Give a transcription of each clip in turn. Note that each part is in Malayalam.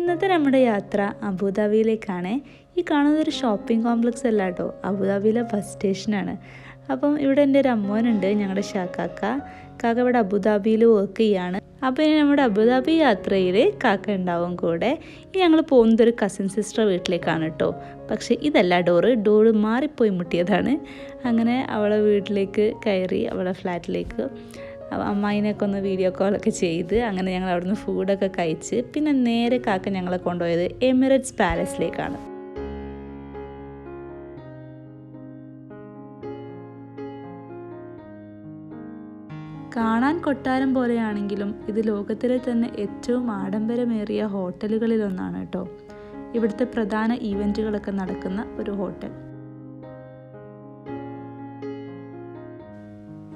ഇന്നത്തെ നമ്മുടെ യാത്ര അബുദാബിയിലേക്കാണ്. ഈ കാണുന്നതൊരു ഷോപ്പിംഗ് കോംപ്ലക്സ് അല്ല കേട്ടോ, അബുദാബിയിലെ ബസ് സ്റ്റേഷനാണ്. അപ്പം ഇവിടെ എൻ്റെ ഒരു അമ്മോനുണ്ട്, ഞങ്ങളുടെ കാക്ക ഇവിടെ അബുദാബിയിൽ വർക്ക് ചെയ്യാണ്. അപ്പോൾ ഇനി നമ്മുടെ അബുദാബി യാത്രയിൽ കാക്ക ഉണ്ടാവും കൂടെ. ഇനി ഞങ്ങൾ പോകുന്നതൊരു കസിൻ സിസ്റ്റർ വീട്ടിലേക്കാണ് കേട്ടോ. പക്ഷേ ഇതല്ല ഡോറ് മാറിപ്പോയി മുട്ടിയതാണ്. അങ്ങനെ അവളെ വീട്ടിലേക്ക് കയറി, അവളെ ഫ്ലാറ്റിലേക്ക് അമ്മായിനൊക്കെ ഒന്ന് വീഡിയോ കോളൊക്കെ ചെയ്ത് അങ്ങനെ ഞങ്ങൾ അവിടുന്ന് ഫുഡൊക്കെ കഴിച്ച് പിന്നെ നേരെ കാക്ക ഞങ്ങളെ കൊണ്ടുപോയത് എമിറേറ്റ്സ് പാലസിലേക്കാണ്. കാണാൻ കൊട്ടാരം പോലെയാണെങ്കിലും ഇത് ലോകത്തിലെ തന്നെ ഏറ്റവും ആഡംബരമേറിയ ഹോട്ടലുകളിലൊന്നാണ് കേട്ടോ. ഇവിടുത്തെ പ്രധാന ഈവൻറ്റുകളൊക്കെ നടക്കുന്ന ഒരു ഹോട്ടൽ.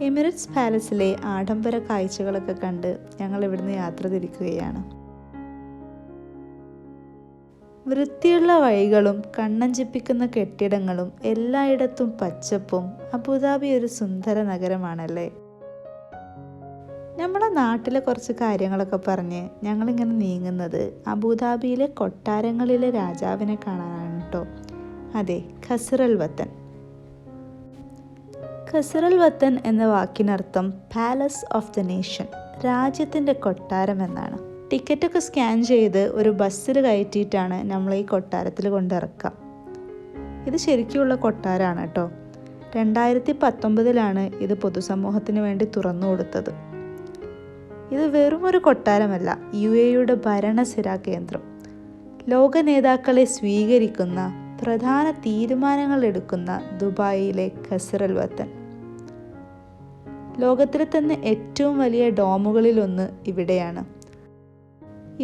എമിറേറ്റ്സ് പാലസിലെ ആഡംബര കാഴ്ചകളൊക്കെ കണ്ട് ഞങ്ങൾ ഇവിടുന്ന് യാത്ര തിരിക്കുകയാണ്. വൃത്തിയുള്ള വഴികളും കണ്ണഞ്ചിപ്പിക്കുന്ന കെട്ടിടങ്ങളും എല്ലായിടത്തും പച്ചപ്പും. അബുദാബി ഒരു സുന്ദര നഗരമാണല്ലേ. നമ്മുടെ നാട്ടിലെ കുറച്ച് കാര്യങ്ങളൊക്കെ പറഞ്ഞ് ഞങ്ങളിങ്ങനെ നീങ്ങുന്നത് അബുദാബിയിലെ കൊട്ടാരങ്ങളിലെ രാജാവിനെ കാണാനാണ് കേട്ടോ. അതെ, ഖസ്റൽ വത്തൻ. ഖസ്റൽ വത്തൻ എന്ന വാക്കിനർത്ഥം പാലസ് ഓഫ് ദ നേഷൻ, രാജ്യത്തിൻ്റെ കൊട്ടാരം എന്നാണ്. ടിക്കറ്റൊക്കെ സ്കാൻ ചെയ്ത് ഒരു ബസ്സിൽ കയറ്റിയിട്ടാണ് നമ്മൾ ഈ കൊട്ടാരത്തിൽ കൊണ്ടിറക്കുക. ഇത് ശരിക്കുള്ള കൊട്ടാരമാണ് കേട്ടോ. 2019 ഇത് പൊതുസമൂഹത്തിന് വേണ്ടി തുറന്നു കൊടുത്തത്. ഇത് വെറും ഒരു കൊട്ടാരമല്ല, UAEയുടെ ഭരണസിരാ കേന്ദ്രം. ലോക നേതാക്കളെ സ്വീകരിക്കുന്ന, പ്രധാന തീരുമാനങ്ങൾ എടുക്കുന്ന ദുബായിലെ ഖസ്റൽ വത്തൻ. ലോകത്തിലെ തന്നെ ഏറ്റവും വലിയ ഡോമുകളിലൊന്ന് ഇവിടെയാണ്.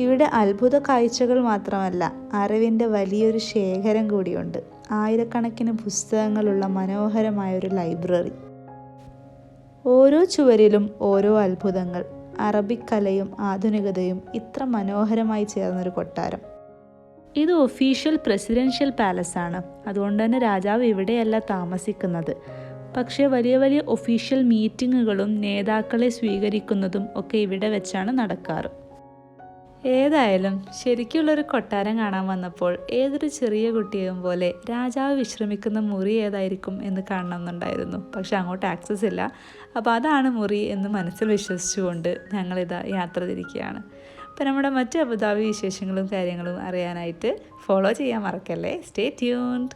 ഇവിടെ അത്ഭുത കാഴ്ചകൾ മാത്രമല്ല, അറിവിൻ്റെ വലിയൊരു ശേഖരം കൂടിയുണ്ട്. ആയിരക്കണക്കിന് പുസ്തകങ്ങളുള്ള മനോഹരമായൊരു ലൈബ്രറി. ഓരോ ചുവരിലും ഓരോ അത്ഭുതങ്ങൾ. അറബിക് കലയും ആധുനികതയും ഇത്ര മനോഹരമായി ചേർന്നൊരു കൊട്ടാരം. ഇത് ഒഫീഷ്യൽ പ്രസിഡൻഷ്യൽ പാലസ് ആണ്. അതുകൊണ്ട് തന്നെ രാജാവ് ഇവിടെയല്ല താമസിക്കുന്നത്. പക്ഷേ വലിയ വലിയ ഒഫീഷ്യൽ മീറ്റിങ്ങുകളും നേതാക്കളെ സ്വീകരിക്കുന്നതും ഒക്കെ ഇവിടെ വെച്ചാണ് നടക്കാറ്. ഏതായാലും ശരിക്കുള്ളൊരു കൊട്ടാരം കാണാൻ വന്നപ്പോൾ ഏതൊരു ചെറിയ കുട്ടിയും പോലെ രാജാവ് വിശ്രമിക്കുന്ന മുറി ഏതായിരിക്കും എന്ന് കാണണമെന്നുണ്ടായിരുന്നു. പക്ഷെ അങ്ങോട്ട് ആക്സസ് ഇല്ല. അപ്പോൾ അതാണ് മുറി എന്ന് മനസ്സിൽ വിശ്വസിച്ചുകൊണ്ട് ഞങ്ങളിതാ യാത്ര തിരിക്കുകയാണ്. അപ്പോൾ നമ്മുടെ മറ്റ് അബുദാബി വിശേഷങ്ങളും കാര്യങ്ങളും അറിയാനായിട്ട് ഫോളോ ചെയ്യാൻ മറക്കല്ലേ. Stay tuned.